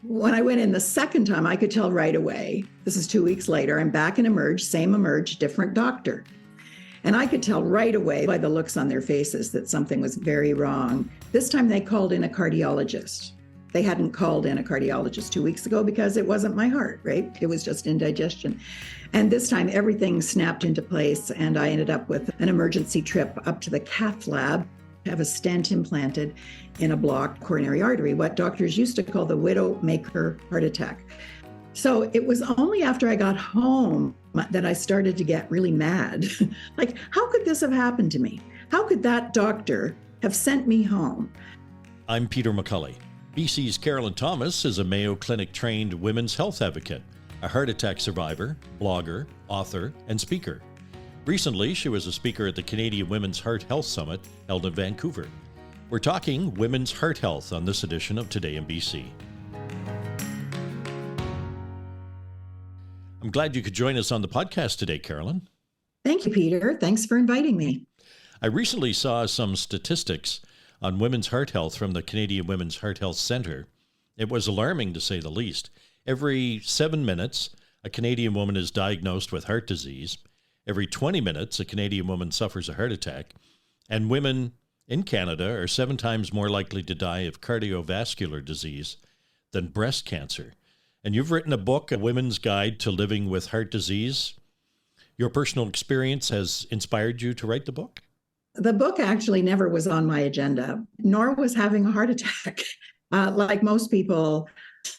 When I went in the second time, I could tell right away. This is 2 weeks later. I'm back in Emerge, same Emerge, different doctor. And I could tell right away by the looks on their faces that something was very wrong. This time they called in a cardiologist. They hadn't called in a cardiologist 2 weeks ago because it wasn't my heart, right? It was just indigestion. And this time everything snapped into place and I ended up with an emergency trip up to the cath lab to have a stent implanted in a blocked coronary artery, what doctors used to call the widowmaker heart attack. So it was only after I got home that I started to get really mad. Like, how could this have happened to me? How could that doctor have sent me home? I'm Peter McCully. BC's Carolyn Thomas is a Mayo Clinic trained women's health advocate, a heart attack survivor, blogger, author, and speaker. Recently, she was a speaker at the Canadian Women's Heart Health Summit held in Vancouver. We're talking women's heart health on this edition of Today in BC. I'm glad you could join us on the podcast today, Carolyn. Thank you, Peter. Thanks for inviting me. I recently saw some statistics on women's heart health from the Canadian Women's Heart Health Centre. It was alarming, to say the least. Every 7 minutes, a Canadian woman is diagnosed with heart disease. Every 20 minutes, a Canadian woman suffers a heart attack. And women in Canada are 7 times more likely to die of cardiovascular disease than breast cancer. And you've written a book, A Women's Guide to Living with Heart Disease. Your personal experience has inspired you to write the book? The book actually never was on my agenda, nor was having a heart attack. Like most people,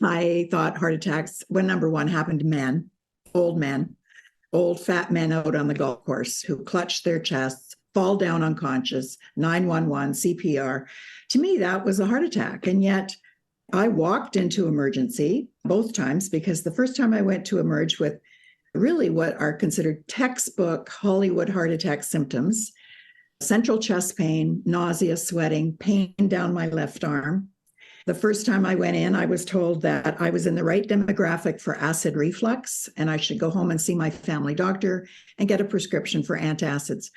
I thought heart attacks, when number one, happened to men, old fat men out on the golf course who clutch their chests, fall down unconscious, 911, CPR. To me, that was a heart attack. And yet I walked into emergency both times because the first time I went to Emerge with really what are considered textbook Hollywood heart attack symptoms, central chest pain, nausea, sweating, pain down my left arm. The first time I went in, I was told that I was in the right demographic for acid reflux and I should go home and see my family doctor and get a prescription for antacids.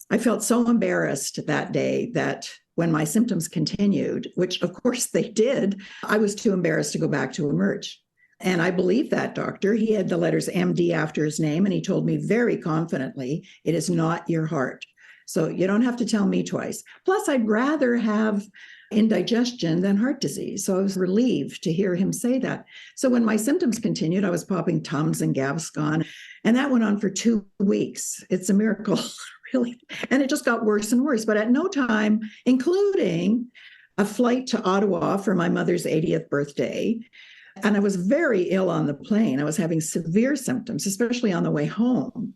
I felt so embarrassed that day that when my symptoms continued, which of course they did, I was too embarrassed to go back to Emerge. And I believed that doctor. He had the letters MD after his name, and he told me very confidently, it is not your heart. So you don't have to tell me twice. Plus, I'd rather have indigestion than heart disease. So I was relieved to hear him say that. So when my symptoms continued, I was popping Tums and Gaviscon, and that went on for 2 weeks. It's a miracle, really. And it just got worse and worse. But at no time, including a flight to Ottawa for my mother's 80th birthday, and I was very ill on the plane. I was having severe symptoms, especially on the way home.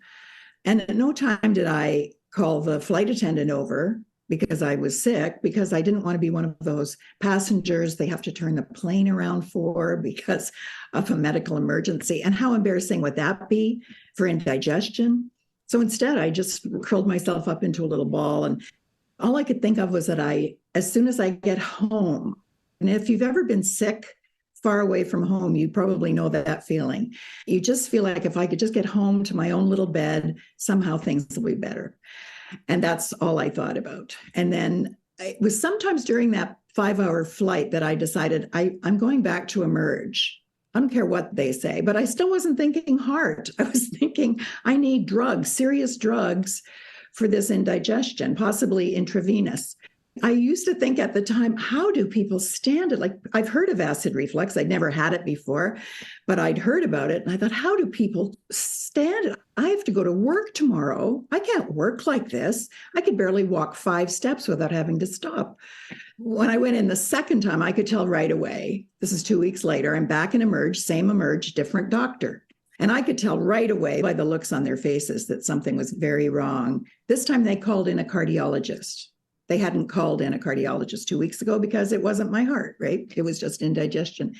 And at no time did I call the flight attendant over because I was sick, because I didn't want to be one of those passengers they have to turn the plane around for because of a medical emergency. And how embarrassing would that be for indigestion? So instead, I just curled myself up into a little ball. And all I could think of was that as soon as I get home, and if you've ever been sick far away from home, you probably know that feeling. You just feel like if I could just get home to my own little bed, somehow things will be better. And that's all I thought about. And then it was sometimes during that 5-hour flight that I decided I'm going back to Emerge. I don't care what they say, but I still wasn't thinking heart. I was thinking I need drugs, serious drugs for this indigestion, possibly intravenous. I used to think at the time, how do people stand it? Like, I've heard of acid reflux. I'd never had it before, but I'd heard about it. And I thought, how do people stand it? I have to go to work tomorrow. I can't work like this. I could barely walk 5 steps without having to stop. When I went in the second time, I could tell right away. This is 2 weeks later. I'm back in Emerge, same Emerge, different doctor. And I could tell right away by the looks on their faces that something was very wrong. This time they called in a cardiologist. They hadn't called in a cardiologist 2 weeks ago because it wasn't my heart, right? It was just indigestion.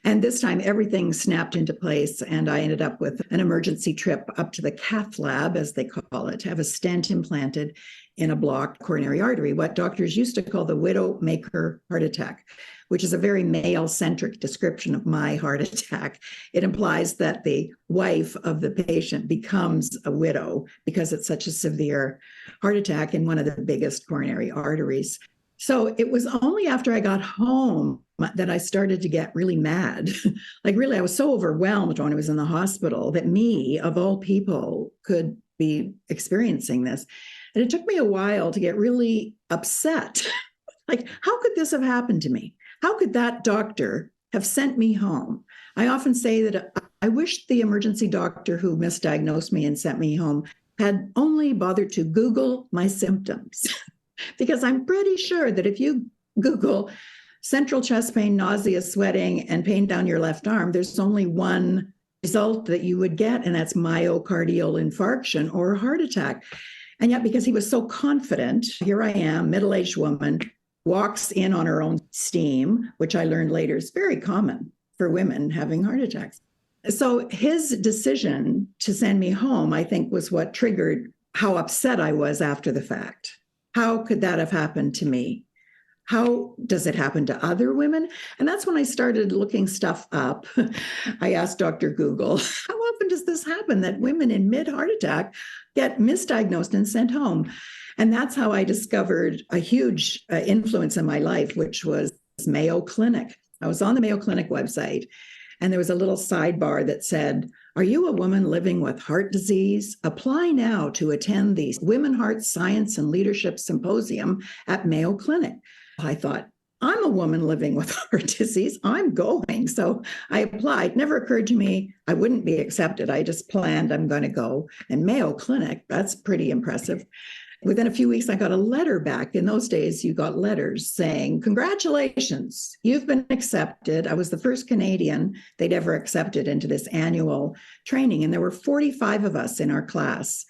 And this time everything snapped into place and I ended up with an emergency trip up to the cath lab, as they call it, to have a stent implanted in a blocked coronary artery, what doctors used to call the widowmaker heart attack, which is a very male-centric description of my heart attack. It implies that the wife of the patient becomes a widow because it's such a severe heart attack in one of the biggest coronary arteries. So it was only after I got home that I started to get really mad. Like, really, I was so overwhelmed when I was in the hospital that me, of all people, could be experiencing this. And it took me a while to get really upset. Like, how could this have happened to me? How could that doctor have sent me home? I often say that I wish the emergency doctor who misdiagnosed me and sent me home had only bothered to Google my symptoms. Because I'm pretty sure that if you Google central chest pain, nausea, sweating, and pain down your left arm, there's only one result that you would get, and that's myocardial infarction or a heart attack. And yet, because he was so confident, here I am, middle-aged woman, walks in on her own steam, which I learned later is very common for women having heart attacks. So his decision to send me home, I think, was what triggered how upset I was after the fact. How could that have happened to me? How does it happen to other women? And that's when I started looking stuff up. I asked Dr. Google, how often does this happen that women in mid-heart attack get misdiagnosed and sent home? And that's how I discovered a huge influence in my life, which was Mayo Clinic. I was on the Mayo Clinic website, and there was a little sidebar that said, "Are you a woman living with heart disease? Apply now to attend the Women Heart Science and Leadership Symposium at Mayo Clinic." I thought, I'm a woman living with heart disease. I'm going. So I applied. Never occurred to me I wouldn't be accepted. I just planned I'm going to go. And Mayo Clinic, that's pretty impressive. Within a few weeks, I got a letter back. In those days, you got letters saying, "Congratulations, you've been accepted." I was the first Canadian they'd ever accepted into this annual training. And there were 45 of us in our class.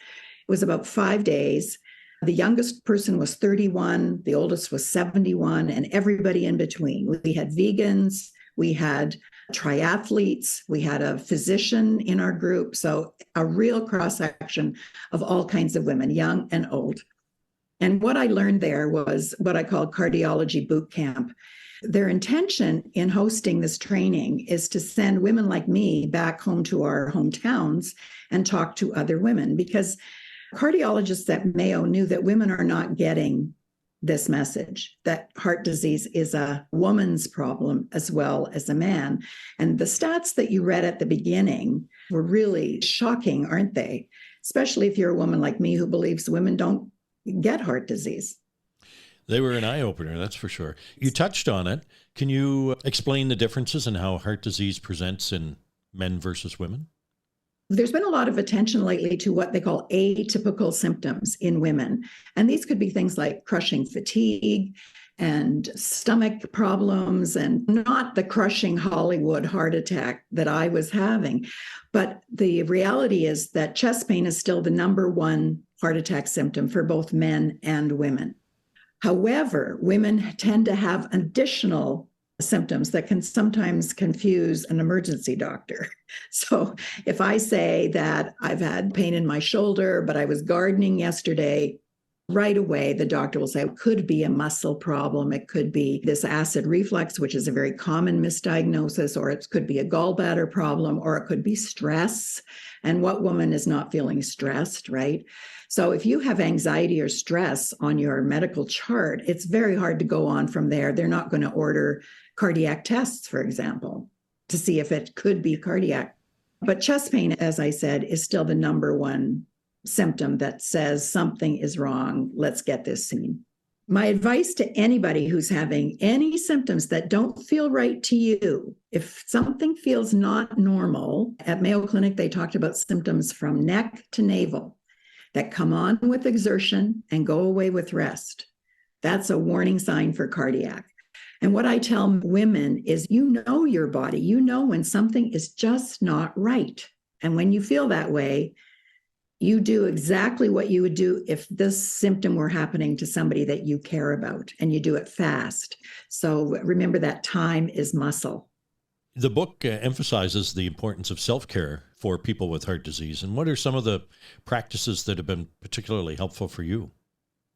It was about 5 days. The youngest person was 31, the oldest was 71, and everybody in between. We had vegans, we had triathletes, we had a physician in our group. So a real cross-section of all kinds of women, young and old. And what I learned there was what I call cardiology boot camp. Their intention in hosting this training is to send women like me back home to our hometowns and talk to other women, because cardiologists at Mayo knew that women are not getting this message, that heart disease is a woman's problem as well as a man. And the stats that you read at the beginning were really shocking, aren't they? Especially if you're a woman like me who believes women don't get heart disease. They were an eye-opener, that's for sure. You touched on it. Can you explain the differences in how heart disease presents in men versus women? There's been a lot of attention lately to what they call atypical symptoms in women. And these could be things like crushing fatigue and stomach problems, and not the crushing Hollywood heart attack that I was having. But the reality is that chest pain is still the number one heart attack symptom for both men and women. However, women tend to have additional symptoms that can sometimes confuse an emergency doctor. So if I say that I've had pain in my shoulder, but I was gardening yesterday, right away, the doctor will say it could be a muscle problem. It could be this acid reflux, which is a very common misdiagnosis, or it could be a gallbladder problem, or it could be stress. And what woman is not feeling stressed, right? So if you have anxiety or stress on your medical chart, it's very hard to go on from there. They're not going to order cardiac tests, for example, to see if it could be cardiac. But chest pain, as I said, is still the number one symptom that says something is wrong. Let's get this seen. My advice to anybody who's having any symptoms that don't feel right to you, if something feels not normal, at Mayo Clinic, they talked about symptoms from neck to navel that come on with exertion and go away with rest. That's a warning sign for cardiac. And what I tell women is, you know your body, you know when something is just not right. And when you feel that way, you do exactly what you would do if this symptom were happening to somebody that you care about, and you do it fast. So remember that time is muscle. The book emphasizes the importance of self-care for people with heart disease. And what are some of the practices that have been particularly helpful for you?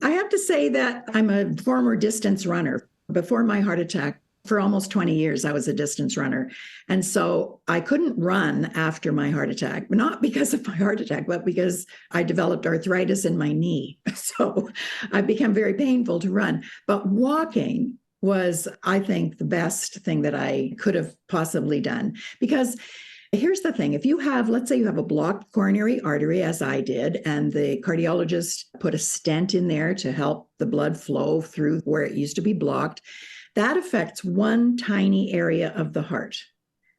I have to say that I'm a former distance runner. Before my heart attack, for almost 20 years, I was a distance runner. And so I couldn't run after my heart attack, not because of my heart attack, but because I developed arthritis in my knee. So I became very painful to run. But walking was, I think, the best thing that I could have possibly done. Because here's the thing. If you have, let's say you have a blocked coronary artery, as I did, and the cardiologist put a stent in there to help the blood flow through where it used to be blocked, that affects one tiny area of the heart.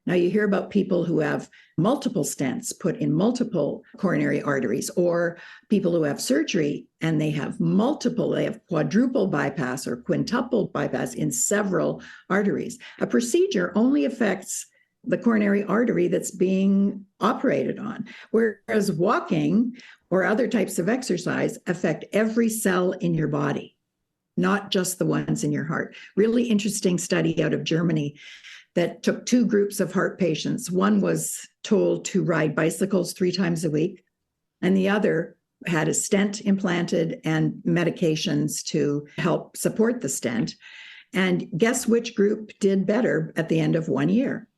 Now, you hear about people who have multiple stents put in multiple coronary arteries, or people who have surgery and they have quadruple bypass or quintuple bypass in several arteries. A procedure only affects the coronary artery that's being operated on, whereas walking or other types of exercise affect every cell in your body, not just the ones in your heart. Really interesting study out of Germany that took two groups of heart patients. One was told to ride bicycles 3 times a week, and the other had a stent implanted and medications to help support the stent. And guess which group did better at the end of 1 year?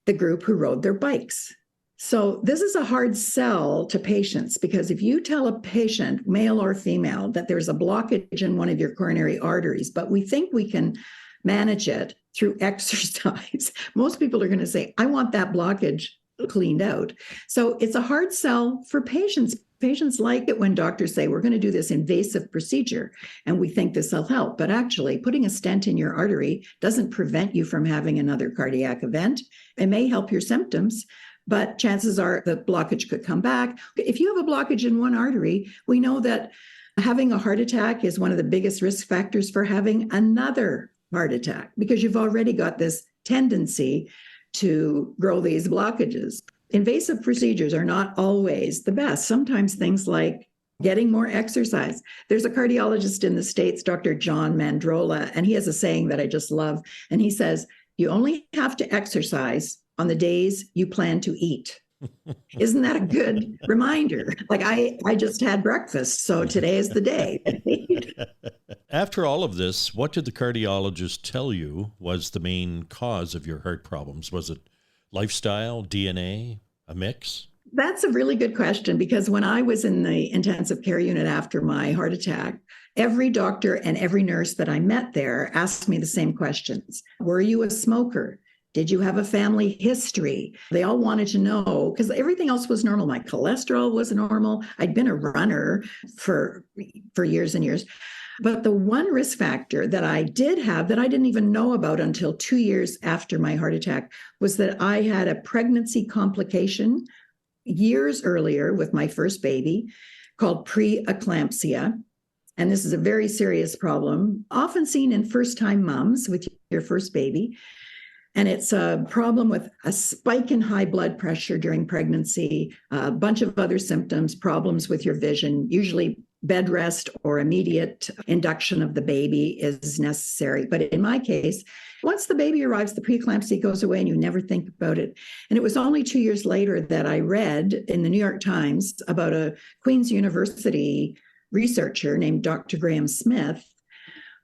The group who rode their bikes. So this is a hard sell to patients, because if you tell a patient, male or female, that there's a blockage in one of your coronary arteries, but we think we can manage it through exercise, most people are going to say, I want that blockage cleaned out. So it's a hard sell for patients. Patients like it when doctors say, we're going to do this invasive procedure and we think this will help. But actually, putting a stent in your artery doesn't prevent you from having another cardiac event. It may help your symptoms, but chances are the blockage could come back. If you have a blockage in one artery, we know that having a heart attack is one of the biggest risk factors for having another heart attack, because you've already got this tendency to grow these blockages. Invasive procedures are not always the best. Sometimes things like getting more exercise. There's a cardiologist in the States, Dr. John Mandrola, and he has a saying that I just love. And he says, you only have to exercise on the days you plan to eat. Isn't that a good reminder? Like I just had breakfast, so today is the day. After all of this, what did the cardiologist tell you was the main cause of your heart problems? Was it lifestyle, DNA, a mix? That's a really good question, because when I was in the intensive care unit after my heart attack, every doctor and every nurse that I met there asked me the same questions. Were you a smoker? Did you have a family history? They all wanted to know, because everything else was normal. My cholesterol was normal. I'd been a runner for years and years. But the one risk factor that I did have that I didn't even know about until 2 years after my heart attack was that I had a pregnancy complication years earlier with my first baby called preeclampsia. And this is a very serious problem, often seen in first-time moms with your first baby. And it's a problem with a spike in high blood pressure during pregnancy, a bunch of other symptoms, problems with your vision. Usually bed rest or immediate induction of the baby is necessary. But in my case, once the baby arrives, the preeclampsia goes away and you never think about it. And it was only 2 years later that I read in the New York Times about a Queen's University researcher named Dr. Graham Smith,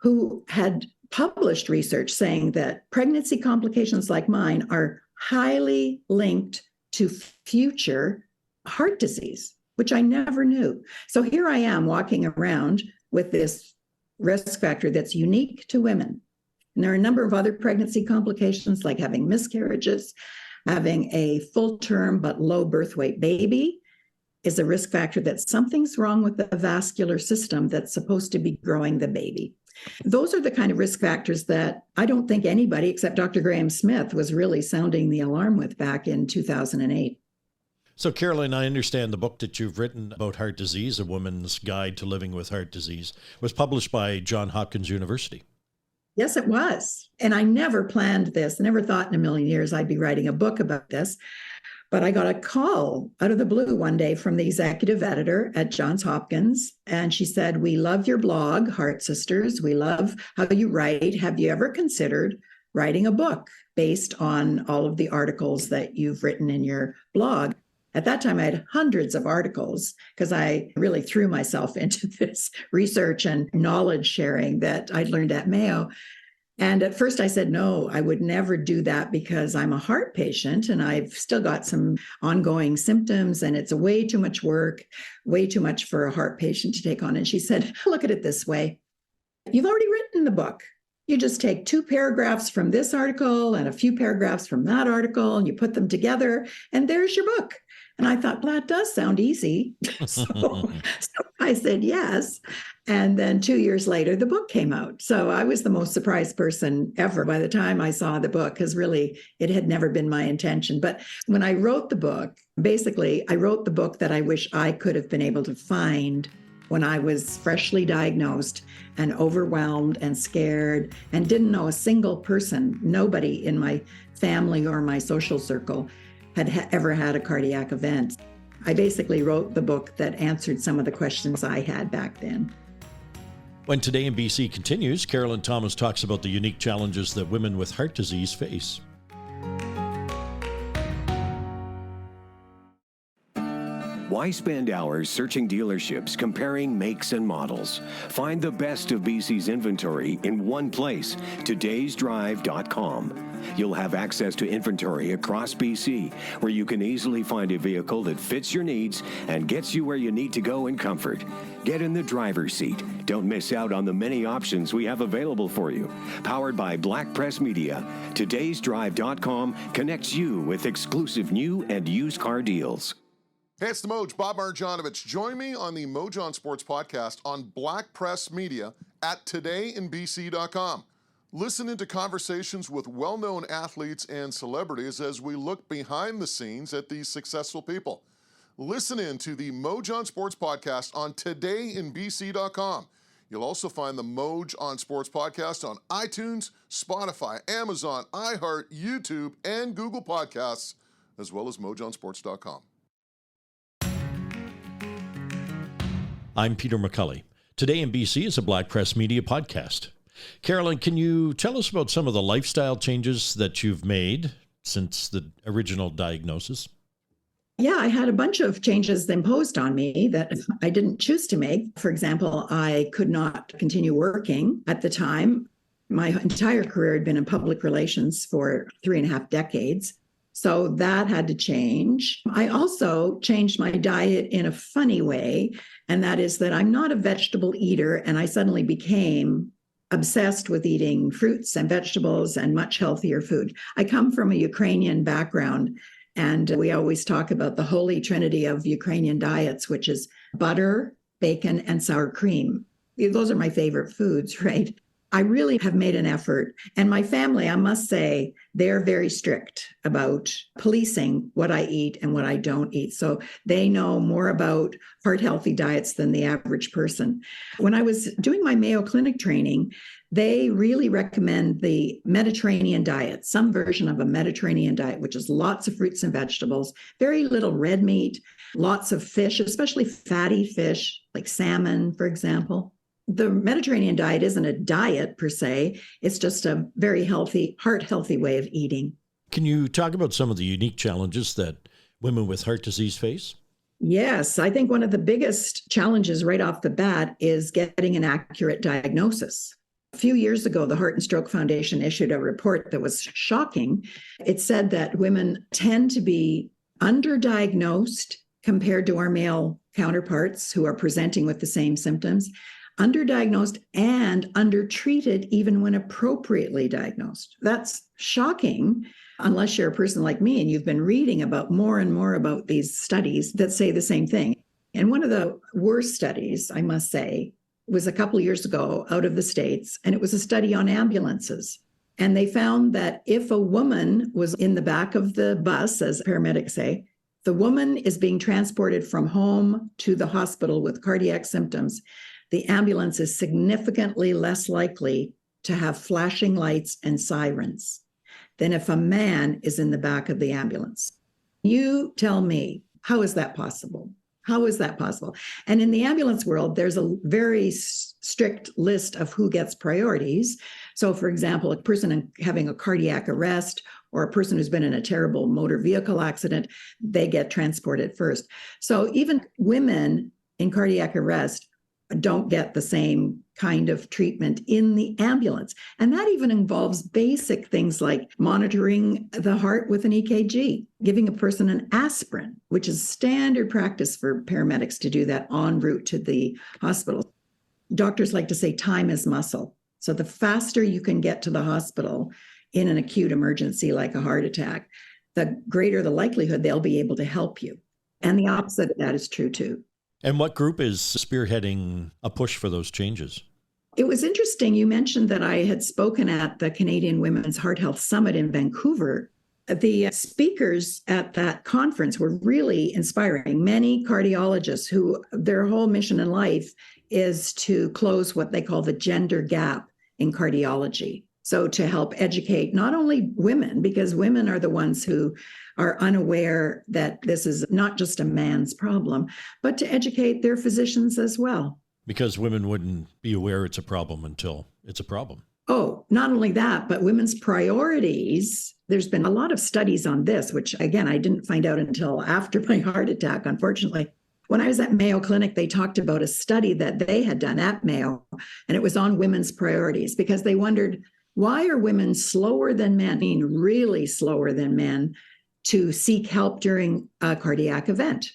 who had published research saying that pregnancy complications like mine are highly linked to future heart disease, which I never knew. So here I am walking around with this risk factor that's unique to women. And there are a number of other pregnancy complications, like having miscarriages, having a full-term but low birth weight baby is a risk factor that something's wrong with the vascular system that's supposed to be growing the baby. Those are the kind of risk factors that I don't think anybody except Dr. Graham Smith was really sounding the alarm with back in 2008. So, Carolyn, I understand the book that you've written about heart disease, A Woman's Guide to Living with Heart Disease, was published by Johns Hopkins University. Yes, it was. And I never planned this. I never thought in a million years I'd be writing a book about this. But I got a call out of the blue one day from the executive editor at Johns Hopkins. And she said, we love your blog, Heart Sisters. We love how you write. Have you ever considered writing a book based on all of the articles that you've written in your blog? At that time, I had hundreds of articles because I really threw myself into this research and knowledge sharing that I'd learned at Mayo. And at first I said, no, I would never do that because I'm a heart patient and I've still got some ongoing symptoms and it's way too much work, way too much for a heart patient to take on. And she said, look at it this way. You've already written the book. You just take 2 paragraphs from this article and a few paragraphs from that article, and you put them together, and there's your book. And I thought, well, that does sound easy. So I said yes. And then 2 years later, the book came out. So I was the most surprised person ever by the time I saw the book, because really it had never been my intention. But when I wrote the book, basically, I wrote the book that I wish I could have been able to find when I was freshly diagnosed and overwhelmed and scared and didn't know a single person, nobody in my family or my social circle had ever had a cardiac event. I basically wrote the book that answered some of the questions I had back then. When Today in BC continues, Carolyn Thomas talks about the unique challenges that women with heart disease face. Why spend hours searching dealerships, comparing makes and models? Find the best of BC's inventory in one place, todaysdrive.com. You'll have access to inventory across BC, where you can easily find a vehicle that fits your needs and gets you where you need to go in comfort. Get in the driver's seat. Don't miss out on the many options we have available for you. Powered by Black Press Media, todaysdrive.com connects you with exclusive new and used car deals. Hey, it's the Moj, Bob Marjanovic. Join me on the Mojon Sports Podcast on Black Press Media at todayinbc.com. Listen into conversations with well-known athletes and celebrities as we look behind the scenes at these successful people. Listen in to the Mojon Sports Podcast on todayinbc.com. You'll also find the Moj on Sports Podcast on iTunes, Spotify, Amazon, iHeart, YouTube, and Google Podcasts, as well as mojonsports.com. I'm Peter McCully. Today in BC is a Black Press Media podcast. Carolyn, can you tell us about some of the lifestyle changes that you've made since the original diagnosis? Yeah, I had a bunch of changes imposed on me that I didn't choose to make. For example, I could not continue working at the time. My entire career had been in public relations for 3.5 decades. So that had to change. I also changed my diet in a funny way, and that is that I'm not a vegetable eater, and I suddenly became obsessed with eating fruits and vegetables and much healthier food. I come from a Ukrainian background, and we always talk about the holy trinity of Ukrainian diets, which is butter, bacon, and sour cream. Those are my favorite foods, right? I really have made an effort. And my family, I must say, they're very strict about policing what I eat and what I don't eat. So they know more about heart-healthy diets than the average person. When I was doing my Mayo Clinic training, they really recommend the Mediterranean diet, some version of a Mediterranean diet, which is lots of fruits and vegetables, very little red meat, lots of fish, especially fatty fish, like salmon, for example. The Mediterranean diet isn't a diet per se. It's just a very healthy, heart-healthy way of eating. Can you talk about some of the unique challenges that women with heart disease face? Yes, I think one of the biggest challenges right off the bat is getting an accurate diagnosis. A few years ago, the Heart and Stroke Foundation issued a report that was shocking. It said that women tend to be underdiagnosed compared to our male counterparts who are presenting with the same symptoms, underdiagnosed and undertreated even when appropriately diagnosed. That's shocking, unless you're a person like me and you've been reading about more and more about these studies that say the same thing. And one of the worst studies, I must say, was a couple of years ago out of the States, and it was a study on ambulances. And they found that if a woman was in the back of the bus, as paramedics say, the woman is being transported from home to the hospital with cardiac symptoms, the ambulance is significantly less likely to have flashing lights and sirens than if a man is in the back of the ambulance. You tell me, how is that possible? How is that possible? And in the ambulance world, there's a very strict list of who gets priorities. So, for example, a person having a cardiac arrest or a person who's been in a terrible motor vehicle accident, they get transported first. So even women in cardiac arrest don't get the same kind of treatment in the ambulance. And that even involves basic things like monitoring the heart with an EKG, giving a person an aspirin, which is standard practice for paramedics to do that en route to the hospital. Doctors like to say time is muscle. So the faster you can get to the hospital in an acute emergency like a heart attack, the greater the likelihood they'll be able to help you. And the opposite of that is true too. And what group is spearheading a push for those changes? It was interesting. You mentioned that I had spoken at the Canadian Women's Heart Health Summit in Vancouver. The speakers at that conference were really inspiring. Many cardiologists who their whole mission in life is to close what they call the gender gap in cardiology. So to help educate not only women, because women are the ones who are unaware that this is not just a man's problem, but to educate their physicians as well. Because women wouldn't be aware it's a problem until it's a problem. Oh, not only that, but women's priorities. There's been a lot of studies on this, which again, I didn't find out until after my heart attack, unfortunately. When I was at Mayo Clinic, they talked about a study that they had done at Mayo, and it was on women's priorities because they wondered, why are women slower than men, I mean really slower than men, to seek help during a cardiac event?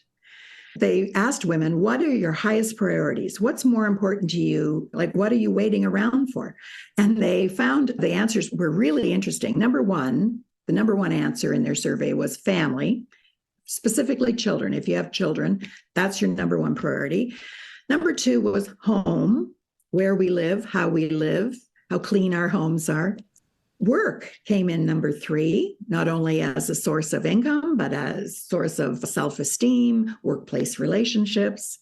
They asked women, what are your highest priorities? What's more important to you? Like, what are you waiting around for? And they found the answers were really interesting. Number one, the number one answer in their survey was family, specifically children. If you have children, that's your number one priority. Number two was home, where we live, how clean our homes are. Work came in number three, not only as a source of income, but as a source of self-esteem, workplace relationships.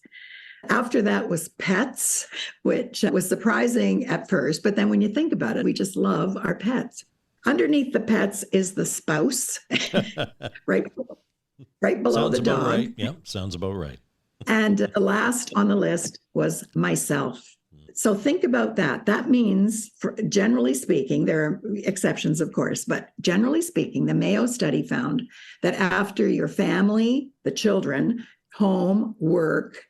After that was pets, which was surprising at first. But then when you think about it, we just love our pets. Underneath the pets is the spouse, right below Sounds the about dog. right. Yeah, sounds about right. And the last on the list was myself. So think about that. That means, generally speaking, there are exceptions, of course, but generally speaking, the Mayo study found that after your family, the children, home, work,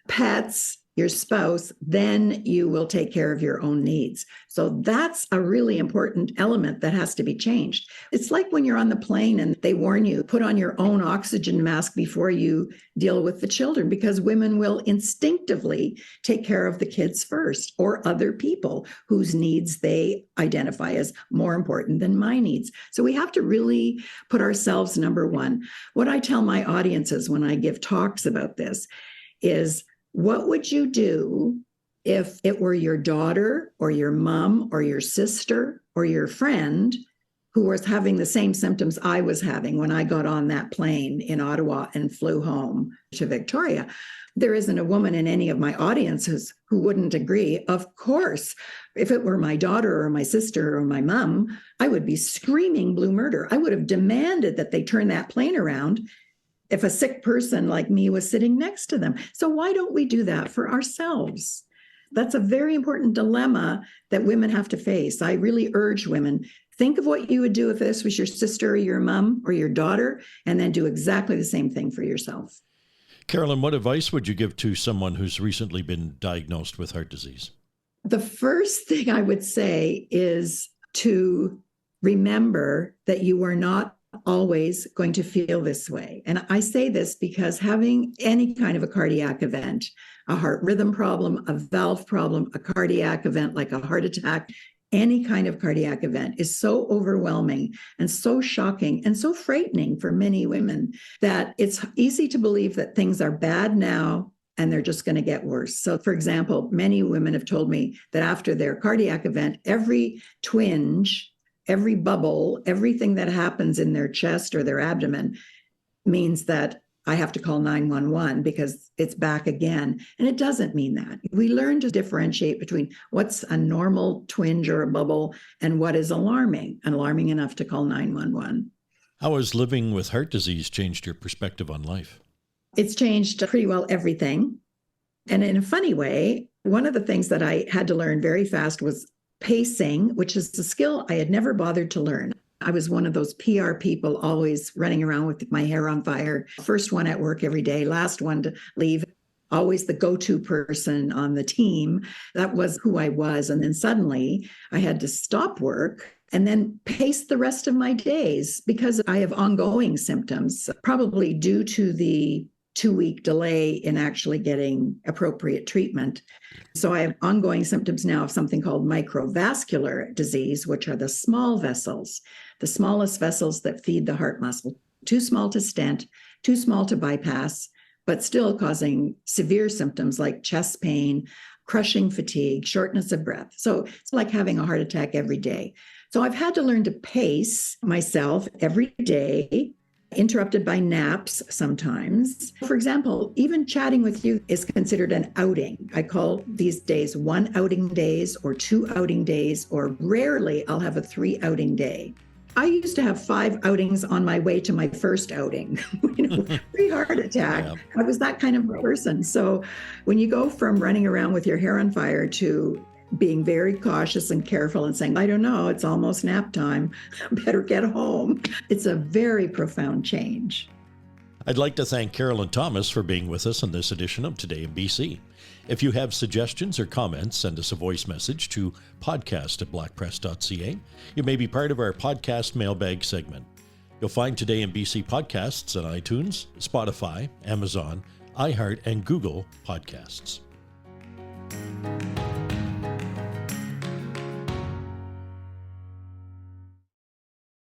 pets, your spouse, then you will take care of your own needs. So that's a really important element that has to be changed. It's like when you're on the plane and they warn you, put on your own oxygen mask before you deal with the children, because women will instinctively take care of the kids first or other people whose needs they identify as more important than my needs. So we have to really put ourselves number one. What I tell my audiences when I give talks about this is, what would you do if it were your daughter or your mom or your sister or your friend who was having the same symptoms I was having when I got on that plane in Ottawa and flew home to Victoria? There isn't a woman in any of my audiences who wouldn't agree. Of course, if it were my daughter or my sister or my mom, I would be screaming blue murder. I would have demanded that they turn that plane around if a sick person like me was sitting next to them. So why don't we do that for ourselves? That's a very important dilemma that women have to face. I really urge women, think of what you would do if this was your sister or your mom or your daughter, and then do exactly the same thing for yourself. Carolyn, what advice would you give to someone who's recently been diagnosed with heart disease? The first thing I would say is to remember that you are not always going to feel this way. And I say this because having any kind of a cardiac event, a heart rhythm problem, a valve problem, a cardiac event like a heart attack, any kind of cardiac event is so overwhelming and so shocking and so frightening for many women that it's easy to believe that things are bad now and they're just going to get worse. So, for example, many women have told me that after their cardiac event, every twinge, every bubble, everything that happens in their chest or their abdomen means that I have to call 911 because it's back again. And it doesn't mean that. We learn to differentiate between what's a normal twinge or a bubble and what is alarming enough to call 911. How has living with heart disease changed your perspective on life? It's changed pretty well everything. And in a funny way, one of the things that I had to learn very fast was pacing, which is a skill I had never bothered to learn. I was one of those PR people always running around with my hair on fire. First one at work every day, last one to leave, always the go-to person on the team. That was who I was. And then suddenly I had to stop work and then pace the rest of my days because I have ongoing symptoms, probably due to the 2-week delay in actually getting appropriate treatment. So I have ongoing symptoms now of something called microvascular disease, which are the small vessels, the smallest vessels that feed the heart muscle, too small to stent, too small to bypass, but still causing severe symptoms like chest pain, crushing fatigue, shortness of breath. So it's like having a heart attack every day. So I've had to learn to pace myself every day, interrupted by naps sometimes. For example, even chatting with you is considered an outing. I call these days 1 outing days or 2 outing days, or rarely I'll have a 3 outing day. I used to have 5 outings on my way to my first outing, pre-heart attack. Yeah. I was that kind of person. So when you go from running around with your hair on fire to being very cautious and careful and saying, I don't know, it's almost nap time, better get home. It's a very profound change. I'd like to thank Carolyn Thomas for being with us on this edition of Today in BC. If you have suggestions or comments, send us a voice message to podcast@blackpress.ca. You may be part of our podcast mailbag segment. You'll find Today in BC podcasts on iTunes, Spotify, Amazon, iHeart, and Google Podcasts.